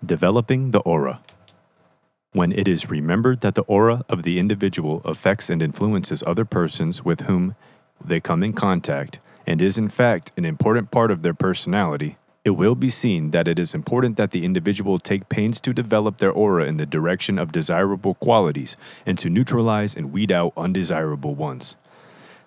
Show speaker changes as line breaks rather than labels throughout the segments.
Developing the aura. When it is remembered that the aura of the individual affects and influences other persons with whom they come in contact, and is in fact an important part of their personality, it will be seen that it is important that the individual take pains to develop their aura in the direction of desirable qualities and to neutralize and weed out undesirable ones.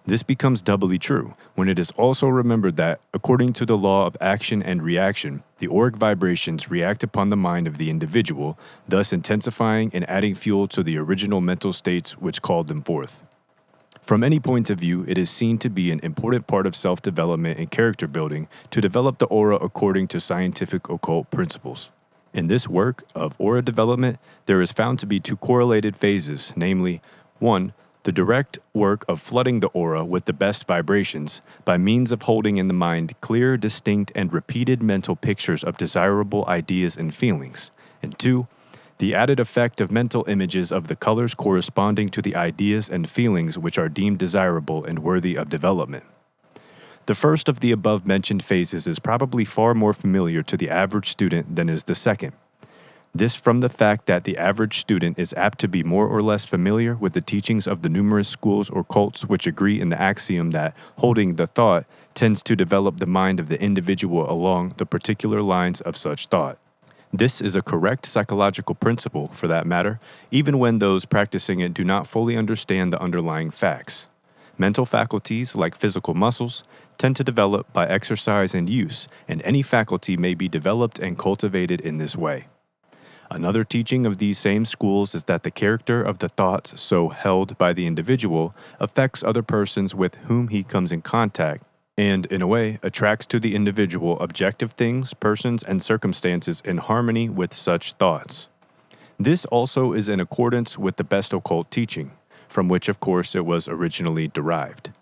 This becomes doubly true when it is also remembered that, according to the law of action and reaction, the auric vibrations react upon the mind of the individual, thus intensifying and adding fuel to the original mental states which called them forth. From any point of view, it is seen to be an important part of self-development and character building to develop the aura according to scientific occult principles. In this work of aura development, there is found to be two correlated phases, namely, 1. The direct work of flooding the aura with the best vibrations by means of holding in the mind clear, distinct, and repeated mental pictures of desirable ideas and feelings. And 2. The added effect of mental images of the colors corresponding to the ideas and feelings which are deemed desirable and worthy of development. The first of the above-mentioned phases is probably far more familiar to the average student than is the second. This from the fact that the average student is apt to be more or less familiar with the teachings of the numerous schools or cults which agree in the axiom that holding the thought tends to develop the mind of the individual along the particular lines of such thought. This is a correct psychological principle, for that matter, even when those practicing it do not fully understand the underlying facts. Mental faculties, like physical muscles, tend to develop by exercise and use, and any faculty may be developed and cultivated in this way. Another teaching of these same schools is that the character of the thoughts so held by the individual affects other persons with whom he comes in contact, and, in a way, attracts to the individual objective things, persons, and circumstances in harmony with such thoughts. This also is in accordance with the best occult teaching, from which, of course, it was originally derived.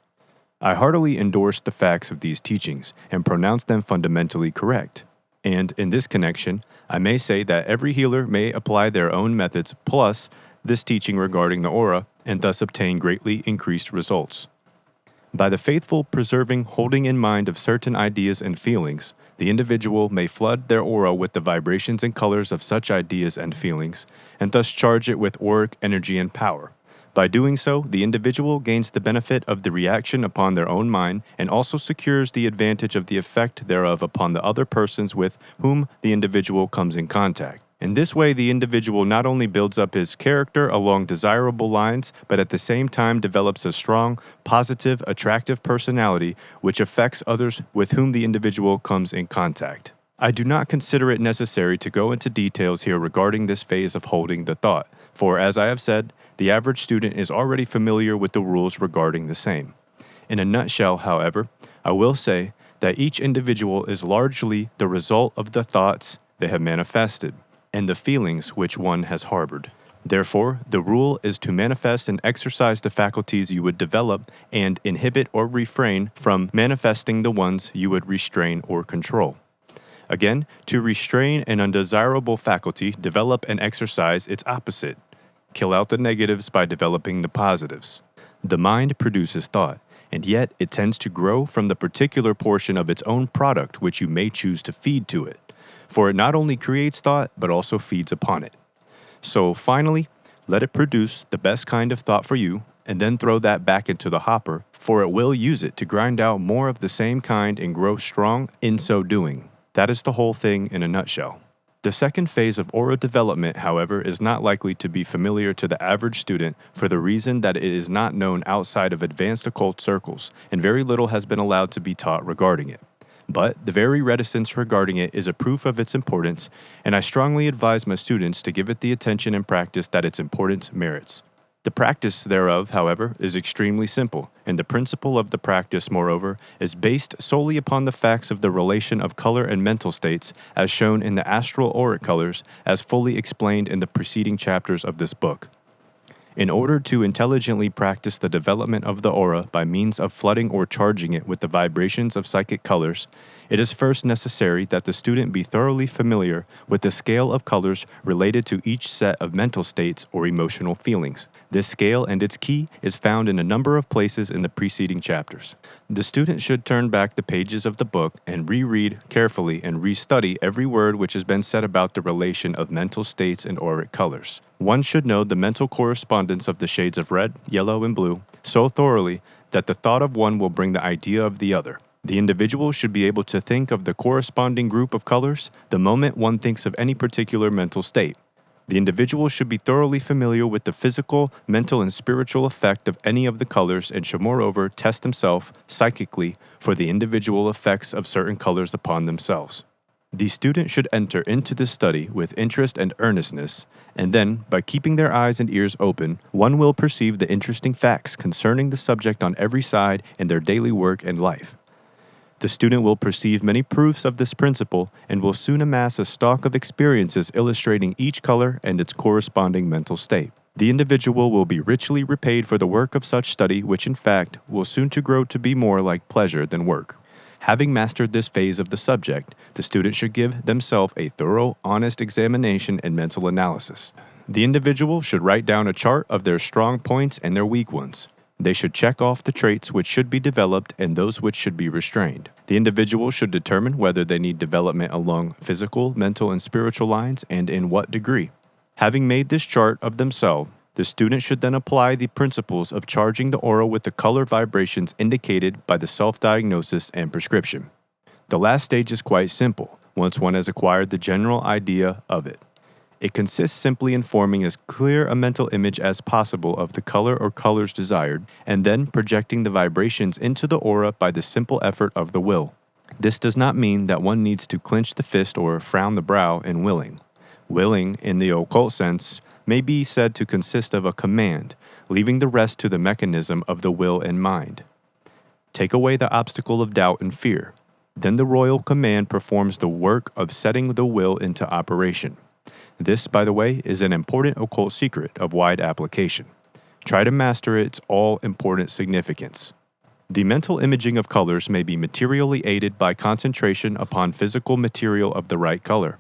I heartily endorse the facts of these teachings and pronounce them fundamentally correct. And in this connection, I may say that every healer may apply their own methods plus this teaching regarding the aura and thus obtain greatly increased results. By the faithful preserving holding in mind of certain ideas and feelings, the individual may flood their aura with the vibrations and colors of such ideas and feelings, and thus charge it with auric energy and power. By doing so, the individual gains the benefit of the reaction upon their own mind and also secures the advantage of the effect thereof upon the other persons with whom the individual comes in contact. In this way, the individual not only builds up his character along desirable lines, but at the same time develops a strong, positive, attractive personality which affects others with whom the individual comes in contact. I do not consider it necessary to go into details here regarding this phase of holding the thought, for as I have said, the average student is already familiar with the rules regarding the same. In a nutshell, however, I will say that each individual is largely the result of the thoughts they have manifested and the feelings which one has harbored. Therefore, the rule is to manifest and exercise the faculties you would develop and inhibit or refrain from manifesting the ones you would restrain or control. Again, to restrain an undesirable faculty, develop and exercise its opposite. Kill out the negatives by developing the positives. The mind produces thought, and yet it tends to grow from the particular portion of its own product which you may choose to feed to it. For it not only creates thought, but also feeds upon it. So finally, let it produce the best kind of thought for you, and then throw that back into the hopper, for it will use it to grind out more of the same kind and grow strong in so doing. That is the whole thing in a nutshell. The second phase of aura development, however, is not likely to be familiar to the average student for the reason that it is not known outside of advanced occult circles, and very little has been allowed to be taught regarding it. But the very reticence regarding it is a proof of its importance, and I strongly advise my students to give it the attention and practice that its importance merits. The practice thereof, however, is extremely simple, and the principle of the practice, moreover, is based solely upon the facts of the relation of color and mental states as shown in the astral auric colors as fully explained in the preceding chapters of this book. In order to intelligently practice the development of the aura by means of flooding or charging it with the vibrations of psychic colors, it is first necessary that the student be thoroughly familiar with the scale of colors related to each set of mental states or emotional feelings. This scale and its key is found in a number of places in the preceding chapters. The student should turn back the pages of the book and reread carefully and restudy every word which has been said about the relation of mental states and auric colors. One should know the mental correspondence of the shades of red, yellow, and blue so thoroughly that the thought of one will bring the idea of the other. The individual should be able to think of the corresponding group of colors the moment one thinks of any particular mental state. The individual should be thoroughly familiar with the physical, mental, and spiritual effect of any of the colors and should moreover test himself psychically for the individual effects of certain colors upon themselves. The student should enter into this study with interest and earnestness, and then, by keeping their eyes and ears open, one will perceive the interesting facts concerning the subject on every side in their daily work and life. The student will perceive many proofs of this principle and will soon amass a stock of experiences illustrating each color and its corresponding mental state. The individual will be richly repaid for the work of such study, which in fact will soon to grow to be more like pleasure than work. Having mastered this phase of the subject, the student should give themselves a thorough, honest examination and mental analysis. The individual should write down a chart of their strong points and their weak ones. They should check off the traits which should be developed and those which should be restrained. The individual should determine whether they need development along physical, mental, and spiritual lines and in what degree. Having made this chart of themselves, the student should then apply the principles of charging the aura with the color vibrations indicated by the self-diagnosis and prescription. The last stage is quite simple, once one has acquired the general idea of it. It consists simply in forming as clear a mental image as possible of the color or colors desired, and then projecting the vibrations into the aura by the simple effort of the will. This does not mean that one needs to clench the fist or frown the brow in willing. Willing, in the occult sense, may be said to consist of a command, leaving the rest to the mechanism of the will and mind. Take away the obstacle of doubt and fear. Then the royal command performs the work of setting the will into operation. This, by the way, is an important occult secret of wide application. Try to master its all-important significance. The mental imaging of colors may be materially aided by concentration upon physical material of the right color.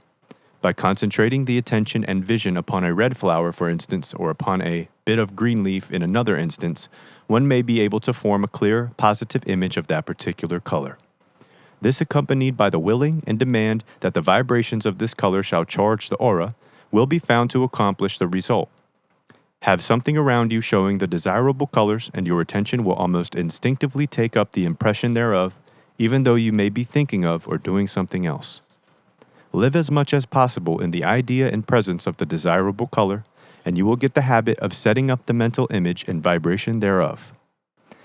By concentrating the attention and vision upon a red flower, for instance, or upon a bit of green leaf in another instance, one may be able to form a clear, positive image of that particular color. This, accompanied by the willing and demand that the vibrations of this color shall charge the aura, will be found to accomplish the result. Have something around you showing the desirable colors, and your attention will almost instinctively take up the impression thereof, even though you may be thinking of or doing something else. Live as much as possible in the idea and presence of the desirable color, and you will get the habit of setting up the mental image and vibration thereof.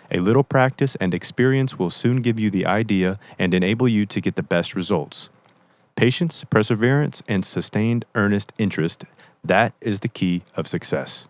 A little practice and experience will soon give you the idea and enable you to get the best results. Patience, perseverance, and sustained earnest interest, that is the key of success.